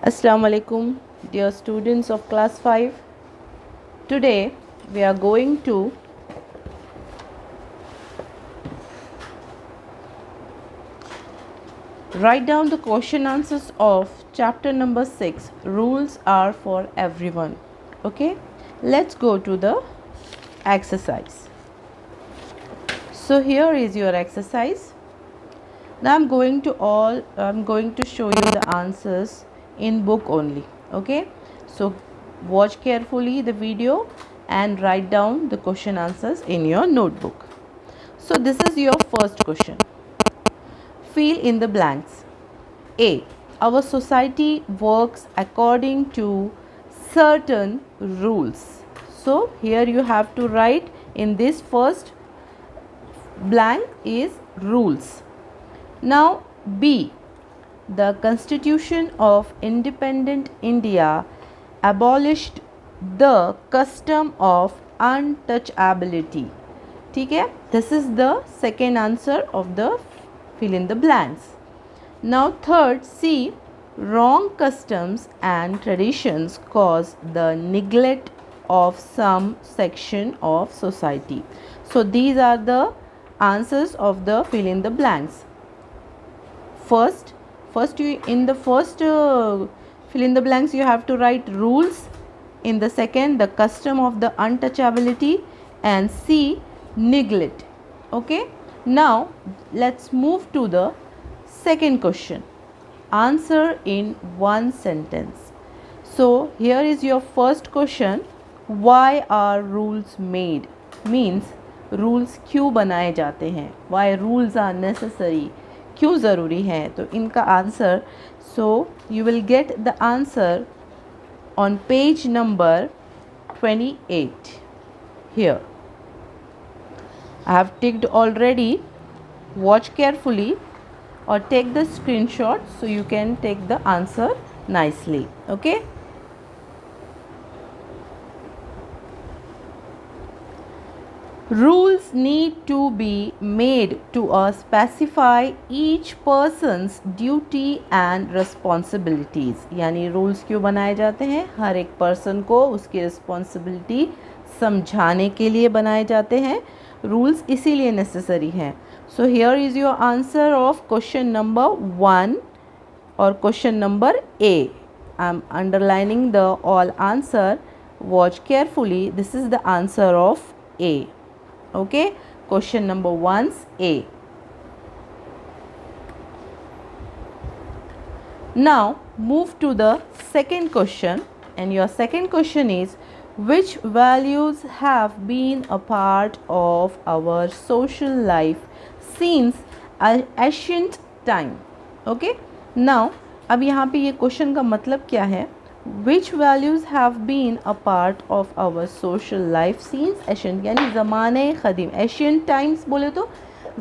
Assalamu alaikum, dear students of class 5. Today we are going to write down the question answers of chapter number 6, Rules Are for Everyone. Okay, let's go to the exercise. So here is your exercise. Now I'm going to show you the answers in book only. Okay, so watch carefully the video and write down the question answers in your notebook. So this is your first question. Fill in the blanks. A. Our society works according to certain rules. So here you have to write in this first blank is rules. Now B. The Constitution of Independent India abolished the custom of untouchability. ठीक है, this is the second answer of the fill in the blanks. Now third, C. Wrong customs and traditions cause the neglect of some section of society. So these are the answers of the fill in the blanks. First you in the first fill in the blanks you have to write rules. In the second, the custom of the untouchability, and C, neglect. Okay, now let's move to the second question. Answer in one sentence. So here is your first question. Why are rules made? Means rules क्यों बनाए जाते हैं? Why rules are necessary? क्यों ज़रूरी है? तो इनका answer, so you will get the answer on page number 28 here. I have ticked already. Watch carefully or take the screenshot so you can take the answer nicely. Okay. Rules need to be made to specify each person's duty and responsibilities. यानी rules क्यों बनाए जाते हैं? हर एक person को उसकी responsibility समझाने के लिए बनाए जाते हैं. Rules इसीलिए necessary हैं. So here is your answer of question number 1 or question number A. I am underlining the all answer. Watch carefully. This is the answer of A. Okay, question number 1's A. Now move to the second question, and your second question is, which values have been a part of our social life since ancient time? Okay, now अब यहाँ पे ये question का मतलब क्या है? Which values have been a part of our social life since ancient, यानी ज़माने ख़दीम. Ancient times बोले तो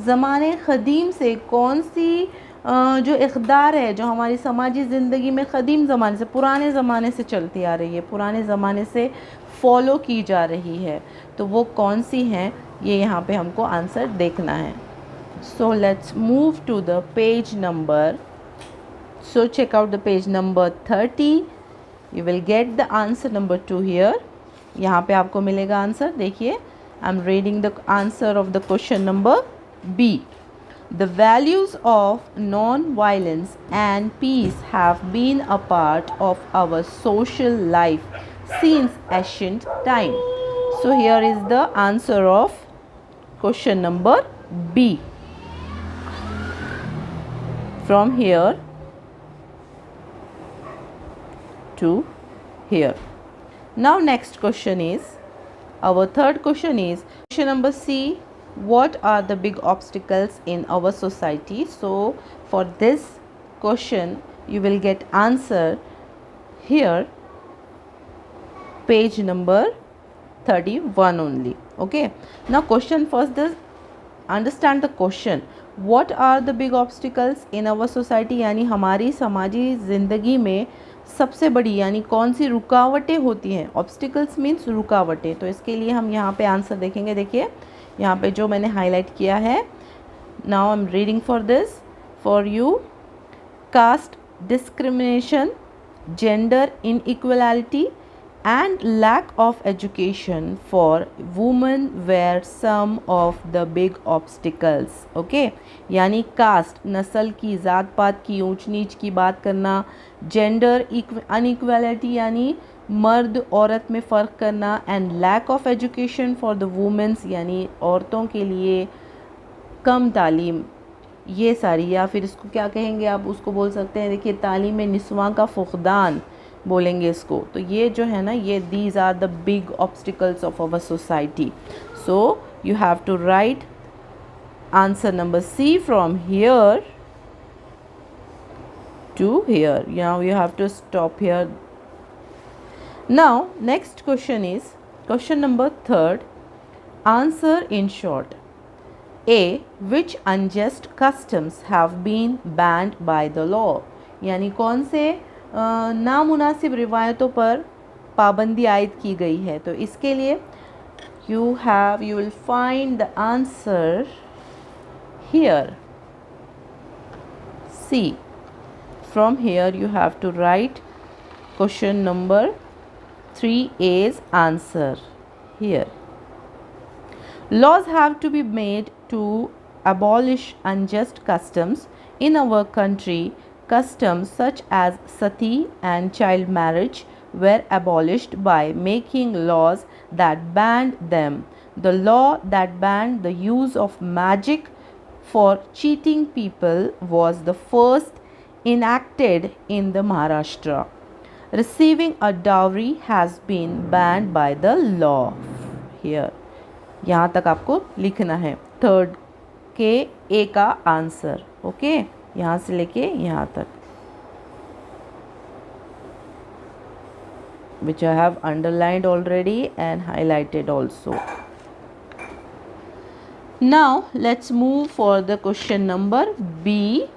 ज़माने ख़दीम से कौन सी जो इक़दार है जो हमारी समाजी ज़िंदगी में क़दीम ज़माने से, पुराने ज़माने से चलती आ रही है, पुराने ज़माने से फॉलो की जा रही है, तो वो कौन सी हैं, ये यहाँ पे हमको आंसर देखना है. So let's move to the page number. So check out the page number 30. You will get the answer number 2 here. यहाँ पे आपको मिलेगा आंसर. देखिए, I am reading the answer of the question number B. The values of non-violence and peace have been a part of our social life since ancient time. So here is the answer of question number B. From here to here. Now next question is, our third question is question number C. What are the big obstacles in our society? So for this question you will get answer here, page number 31 only. Okay, now question first is, understand the question. What are the big obstacles in our society, यानी हमारी समाजी ज़िंदगी में सबसे बड़ी यानी कौन सी रुकावटें होती हैं. ऑब्स्टिकल्स मीन्स रुकावटें. तो इसके लिए हम यहाँ पे आंसर देखेंगे. देखिए यहाँ पे जो मैंने हाईलाइट किया है. Now I am reading for this for you. Caste discrimination, gender inequality and lack of education for women were some of the big obstacles. okay, यानी कास्ट, नस्ल की, ज़ात पात की, ऊंच नीच की बात करना, जेंडर अनइक्वालिटी यानी मर्द औरत में फ़र्क करना, and lack of education for the womens यानी औरतों के लिए कम तालीम, ये सारी, या फिर इसको क्या कहेंगे आप, उसको बोल सकते हैं, देखिए तालीम में निस्वां का फुकदान बोलेंगे इसको। तो ये जो है ना, ये these are the big obstacles of our society. So you have to write answer number C from here to here. Now you have to stop here. Now next question is question number 3rd. Answer in short. A. Which unjust customs have been banned by the law? यानी कौन से नामुनासिब रिवायतों पर पाबंदी आयद की गई है। तो इसके लिए you will find the answer here. C. From here you have to write question number 3A's answer here. Laws have to be made to abolish unjust customs in our country. Customs such as sati and child marriage were abolished by making laws that banned them. The law that banned the use of magic for cheating people was the first enacted in the Maharashtra. Receiving a dowry has been banned by the law. Here, यहाँ तक आपको लिखना है 3rd के ए का answer. Okay, यहाँ से लेके यहाँ तक, which I have underlined already and highlighted also. Now let's move for the question number B.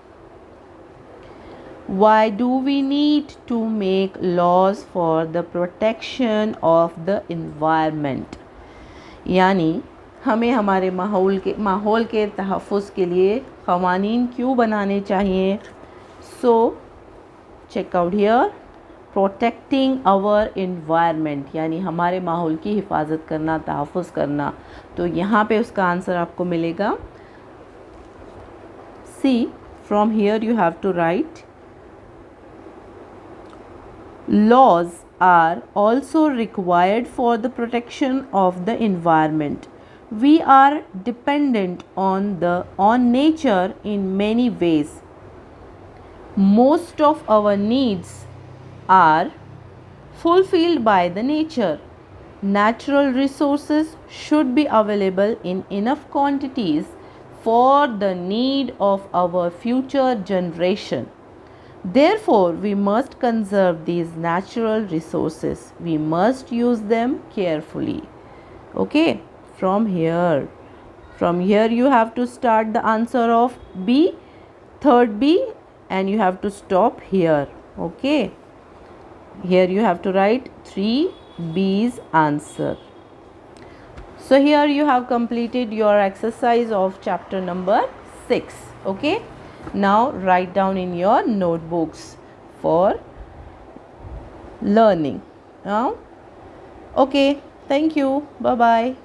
Why do we need to make laws for the protection of the environment? यानी हमें हमारे माहौल के तहफ़्फ़ुज़ के लिए क़वानीन क्यों बनाने चाहिए? So check out here, protecting our environment यानी हमारे माहौल की हिफाजत करना, तहफ़्फ़ुज़ करना। तो यहाँ पे उसका आंसर आपको मिलेगा C. From here you have to write laws are also required for the protection of the environment. We are dependent on nature in many ways. Most of our needs are fulfilled by the nature. Natural resources should be available in enough quantities for the need of our future generation. Therefore, we must conserve these natural resources. We must use them carefully. Okay, from here you have to start the answer of B, 3rd B, and you have to stop here. Okay, here you have to write 3B's answer. So here you have completed your exercise of chapter number 6. Okay. Now write down in your notebooks for learning. Now, okay, thank you. Bye bye.